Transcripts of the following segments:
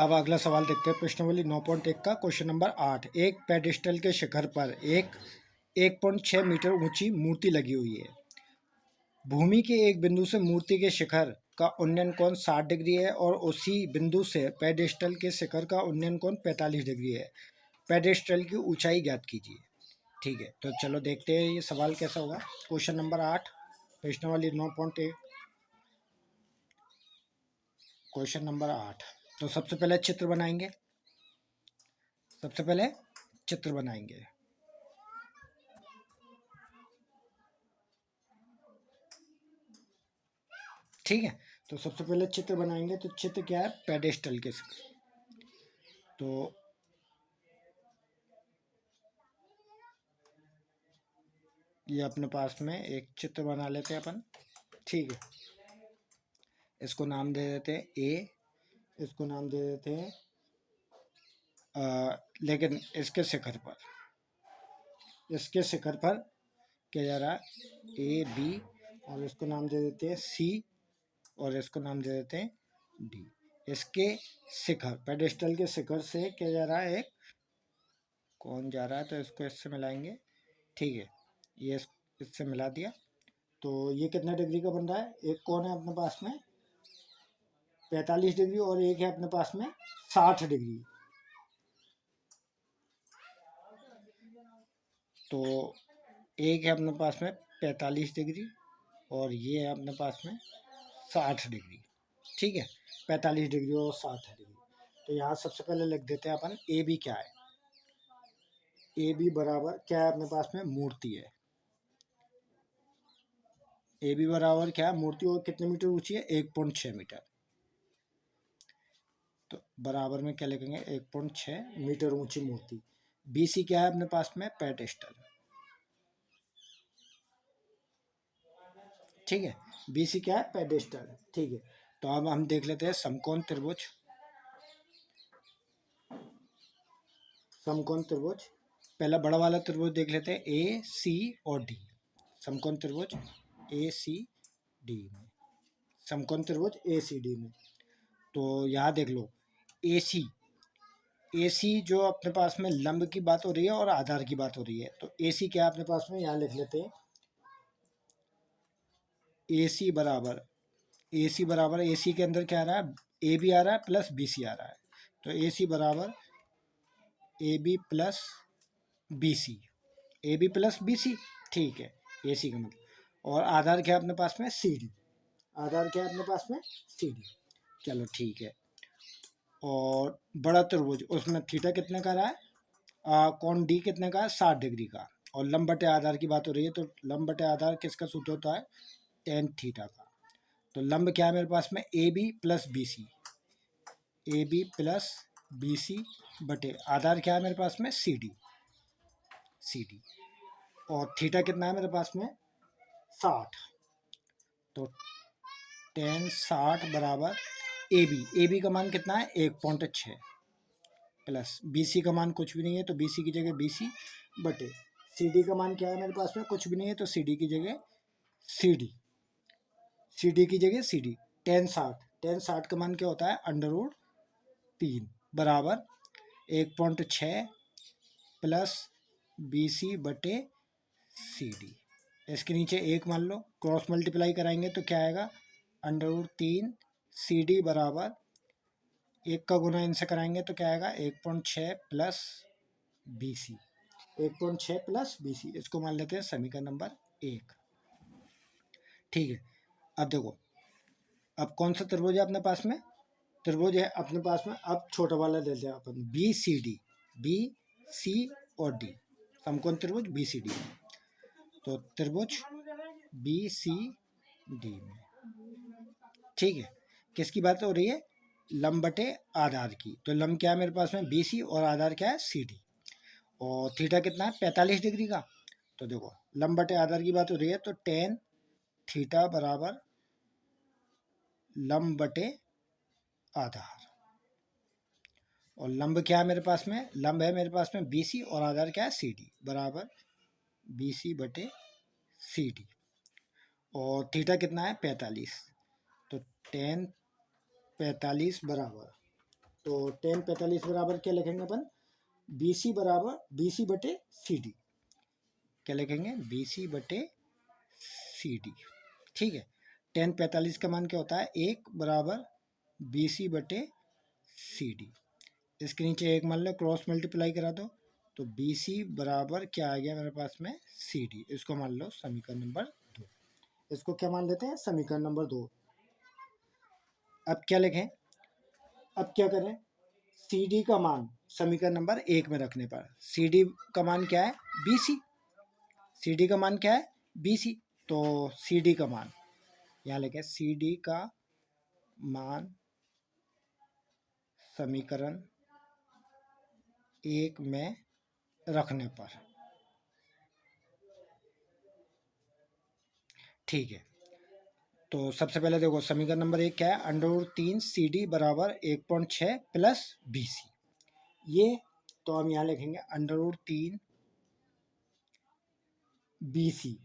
अब अगला सवाल देखते हैं प्रश्नावली 9.1 का क्वेश्चन नंबर 8। एक पेडिस्टल के शिखर पर एक 1.6 मीटर ऊंची मूर्ति लगी हुई है। भूमि के एक बिंदु से मूर्ति के शिखर का उन्नयन कोण 60 डिग्री है और उसी बिंदु से पेडिस्टल के शिखर का उन्नयन कोण 45 डिग्री है। पेडिस्टल की ऊंचाई ज्ञात कीजिए। ठीक है, तो चलो देखते हैं ये सवाल कैसा होगा। क्वेश्चन नंबर 8 प्रश्नावली 9.1 क्वेश्चन नंबर 8। तो सबसे पहले चित्र बनाएंगे। ठीक है, तो सबसे पहले चित्र बनाएंगे। तो चित्र क्या है? पेडेस्टल के। तो ये अपने पास में एक चित्र बना लेते हैं अपन। ठीक है, इसको नाम दे देते हैं ए, इसको नाम दे देते हैं लेकिन इसके शिखर पर क्या जा रहा है? ए बी, और इसको नाम दे देते हैं सी, और इसको नाम दे देते हैं डी। इसके शिखर, पेडेस्टल के शिखर से क्या जा रहा है? एक कौन जा रहा है, तो इसको इससे मिलाएंगे। ठीक है, ये इससे मिला दिया। तो ये कितना डिग्री का बन रहा है? एक कौन है अपने पास में 45 डिग्री और एक है अपने पास में 60 डिग्री। तो एक है अपने पास में 45 डिग्री और ये है अपने पास में 60 डिग्री। ठीक है, 45 डिग्री और 60 डिग्री। तो यहाँ सबसे पहले लिख देते हैं अपन ए बी क्या है। ए बी बराबर क्या है? अपने पास में मूर्ति है। ए बी बराबर क्या है? मूर्ति। और कितने मीटर ऊंची है? 1.6 मीटर। तो बराबर में क्या लिखेंगे? 1.6 मीटर ऊंची मूर्ति। बी सी क्या है अपने पास में? पेडेस्टल। ठीक है, बी सी क्या है? पेडेस्टल। ठीक है, तो अब हम देख लेते हैं समकोण त्रिभुज। पहला बड़ा वाला त्रिभुज देख लेते हैं, ए सी और डी। समकोण त्रिभुज ए सी डी में, समकोण त्रिभुज ए सी डी में। तो यहाँ देख लो, ए सी जो अपने पास में लंब की बात हो रही है और आधार की बात हो रही है। तो ए सी क्या है अपने पास में? यहाँ लिख लेते हैं ए सी बराबर ए सी के अंदर क्या आ रहा है? ए बी आ रहा है प्लस बी सी आ रहा है। तो ए सी बराबर A B plus B C, A B plus B C. ठीक है, ए सी का मतलब। और आधार क्या है अपने पास में? C D. आधार क्या है अपने पास में? C D. चलो ठीक है, और बड़ा त्रिभुज उसमें थीटा कितने का रहा है? कौन डी कितने का है? 60 डिग्री का। और लंब बटे आधार की बात हो रही है, तो लंब बटे आधार किसका सूत्र होता है? टेन थीटा का। तो लंब क्या है मेरे पास में? A B plus B C, A B plus B C बटे आधार क्या है मेरे पास में? C D. और थीटा कितना है मेरे पास में? 60। तो टेन 60 बराबर ए बी का मान कितना है? 1.6 प्लस बी सी का मान कुछ भी नहीं है, तो बी सी की जगह बी सी बटे सी डी का मान क्या है मेरे पास में? कुछ भी नहीं है, तो सी डी की जगह सी डी, टेन 60 का मान क्या होता है? √3 बराबर 1.6 प्लस बी सी बटे सी डी। इसके नीचे एक मान लो, क्रॉस मल्टीप्लाई कराएंगे तो क्या आएगा? √3 सी डी बराबर एक का गुना इनसे कराएंगे तो क्या आएगा? 1.6 plus B C, 1.6 plus B C. इसको मान लेते हैं समीकरण नंबर 1। ठीक है, अब देखो, अब कौन सा त्रिभुज है अपने पास में? त्रिभुज है अपने पास में, अब छोटा वाला लेते हैं अपन, बी सी और डी। समकोण त्रिभुज बी सी डी में। तो त्रिभुज बी सी डी में, ठीक है, किसकी बात हो रही है? लंब बटे आधार की। तो लंब क्या है मेरे पास में? बी सी, और आधार क्या है? C D. और थीटा कितना है? 45 डिग्री का। तो देखो, लंब बटे आधार की बात हो रही है, तो टेन थीटा बराबर लंब बटे आधार। और लंब क्या है मेरे पास में? लंब है मेरे पास में बी सी, और आधार क्या है? सी डी बराबर बी सी बटे सी डी। और थीटा कितना है? 45। तो टेन 45 बराबर तो 10 45 बराबर क्या लिखेंगे अपन, बी सी बराबर बी सी बटे सी डी। क्या लिखेंगे, बी सी बटे सी डी। ठीक है, 10 45 का मान क्या होता है, 1 बराबर बी सी बटे सी डी। इसके नीचे एक मान लो, क्रॉस मल्टीप्लाई करा दो, तो बी सी बराबर क्या आ गया मेरे पास में, सी डी। इसको मान लो समीकरण नंबर 2। इसको क्या मान लेते हैं, समीकरण नंबर 2। अब क्या लिखें, अब क्या करें, सी डी का मान समीकरण नंबर 1 में रखने पर, सी डी का मान क्या है, बी सी। सी डी का मान क्या है, बी सी। तो सी डी का मान यहाँ लिखें, सी डी का मान समीकरण 1 में रखने पर। ठीक है, तो सबसे पहले देखो समीकरण नंबर 1 क्या है, √3 सी डी बराबर 1.6 प्लस बी सी। ये तो हम यहाँ लिखेंगे √3 बी सी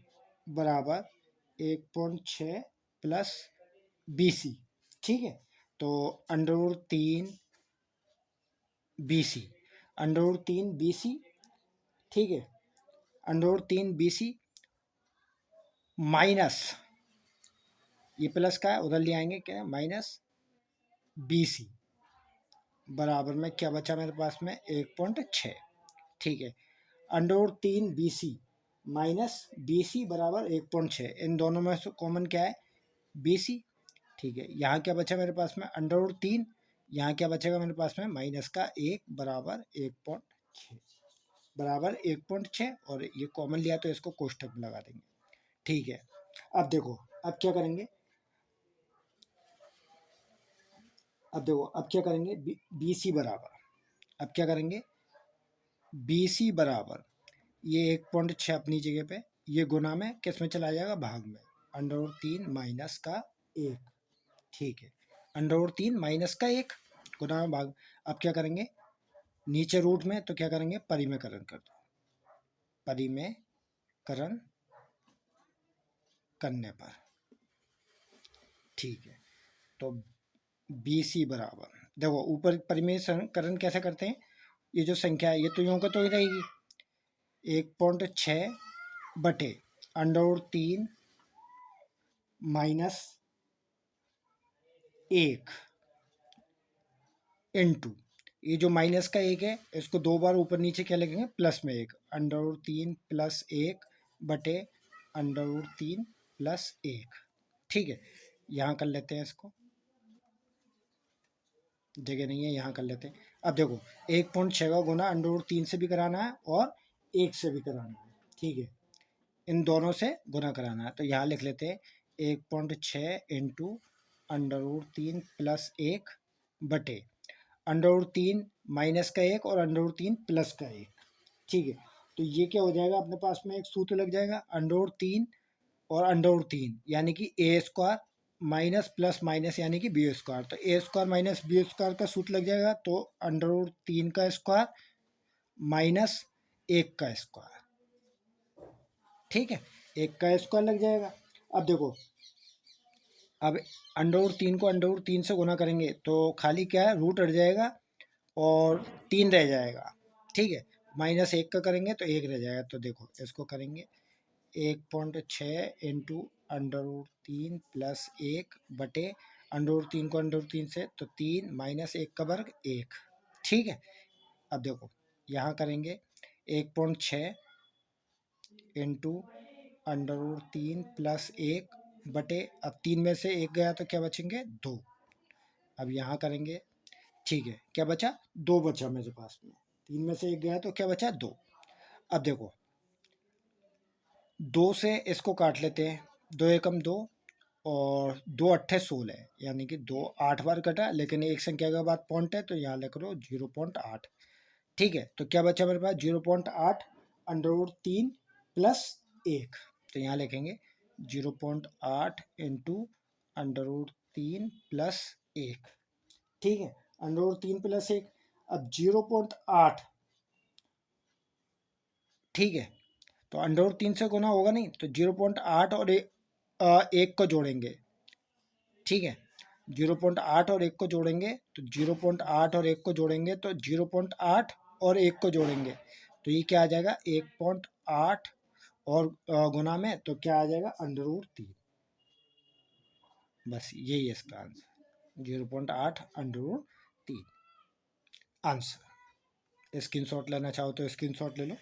बराबर 1.6 प्लस बी सी। ठीक है, तो √3 बी सी, √3 बी सी। ठीक है, √3 बी सी माइनस, ये प्लस का है उधर ले आएंगे, क्या है, माइनस बी सी बराबर में क्या बचा मेरे पास में, 1.6। ठीक है, √3 B C minus B C बराबर 1.6, इन दोनों में से कॉमन क्या है, बी सी। ठीक है, यहाँ क्या बचा मेरे पास में, √3, यहाँ क्या बचेगा मेरे पास में, माइनस का 1 बराबर 1.6 बराबर 1.6, और ये कॉमन लिया तो इसको कोष्टक में लगा देंगे। ठीक है, अब देखो, अब क्या करेंगे, अब देखो अब क्या करेंगे, बी सी बराबर, अब क्या करेंगे, बी सी बराबर ये 1.6 अपनी जगह पे, ये गुना में किस में चला जाएगा, भाग में, √3 माइनस का 1। ठीक है, √3 माइनस का 1 गुना में भाग। अब क्या करेंगे, नीचे रूट में, तो क्या करेंगे, परिमेयकरण कर दो, परिमेयकरण करने पर। ठीक है, तो बी सी बराबर, देखो ऊपर परिमेयकरण कैसे करते हैं, ये जो संख्या है ये तो यूं का तो ही रहेगी, 1.6 बटे √3 माइनस 1 इंटू, ये जो माइनस का 1 है इसको दो बार ऊपर नीचे क्या लिखेंगे, प्लस में 1, √3 प्लस 1 बटे √3 प्लस 1। ठीक है, यहाँ कर लेते हैं, इसको जगह नहीं है, यहाँ कर लेते हैं। अब देखो 1.6 का गुना √3 से भी कराना है और 1 से भी कराना है। ठीक है, इन दोनों से गुना कराना है, तो यहाँ लिख लेते हैं 1.6 इंटू √3 प्लस 1 बटे √3 माइनस का 1 और √3 प्लस का 1। ठीक है, तो ये क्या हो जाएगा, अपने पास में एक सूत्र लग जाएगा, √3 और √3 यानी कि ए स्क्वायर माइनस प्लस माइनस यानी कि बी स्क्वायर, तो ए स्क्वायर माइनस बी स्क्वायर का सूत्र लग जाएगा, तो √3 का स्क्वायर माइनस 1 का स्क्वायर। ठीक है, 1 का स्क्वायर लग जाएगा। अब देखो, अब √3 को √3 से गुना करेंगे तो खाली क्या है, रूट हट जाएगा और 3 रह जाएगा। ठीक है, माइनस 1 का करेंगे तो 1 रह जाएगा, तो देखो इसको करेंगे 1.6 इंटू √3 प्लस 1 बटे √3 को √3 से, तो 3 माइनस 1 का वर्ग 1। ठीक है, अब देखो यहाँ करेंगे 1.6 इंटू √3 प्लस 1 बटे, अब 3 में से 1 गया तो क्या बचेंगे, 2। अब यहाँ करेंगे, ठीक है, क्या बचा, 2 बचा मेरे पास में, 3 में से 1 गया तो क्या बचा, 2। अब देखो 2 से इसको काट लेते हैं, 2 एकम 2 और 2 अट्ठे 16, यानी कि 2 8 बार कटा, लेकिन एक संख्या के बाद पॉइंट है तो यहाँ लिख लो 0.8। ठीक है, तो क्या बचा मेरे पास, 0.8 √3 प्लस 1, तो यहाँ लिखेंगे 0.8 इंटू √3 प्लस 1। ठीक है, √3 प्लस 1, अब 0.8। ठीक है, तो √3 से गुना होगा नहीं, तो 0.8 और 1 को जोड़ेंगे। ठीक है, 0.8 और 1 को जोड़ेंगे तो 0.8 और 1 को जोड़ेंगे तो 0.8 और 1 को जोड़ेंगे तो ये क्या आ जाएगा 1.8 और गुना में तो क्या आ जाएगा √3। बस यही है इसका आंसर 0.8 √3 आंसर। स्क्रीनशॉट लेना चाहो तो स्क्रीनशॉट ले लो।